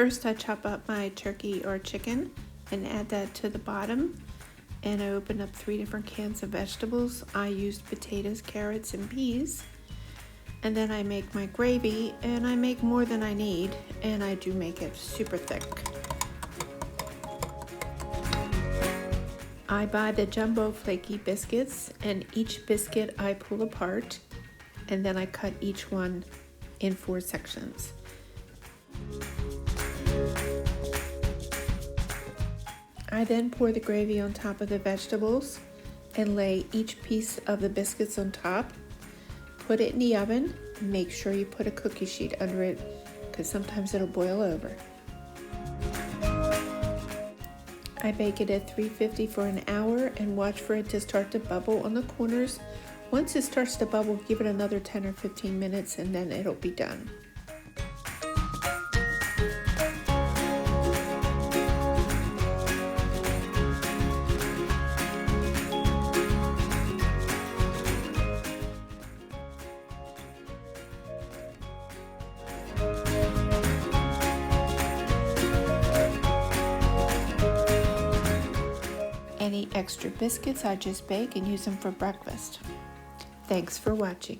First, I chop up my turkey or chicken and add that to the bottom. And I open up 3 different cans of vegetables. I used potatoes, carrots, and peas. And then I make my gravy, and I make more than I need, and I do make it super thick. I buy the jumbo flaky biscuits, and each biscuit I pull apart, and then I cut each one in 4 sections. I then pour the gravy on top of the vegetables and lay each piece of the biscuits on top. Put it in the oven. Make sure you put a cookie sheet under it because sometimes it'll boil over. I bake it at 350 for an hour and watch for it to start to bubble on the corners. Once it starts to bubble, give it another 10 or 15 minutes and then it'll be done. Any extra biscuits I just bake and use them for breakfast. Thanks for watching.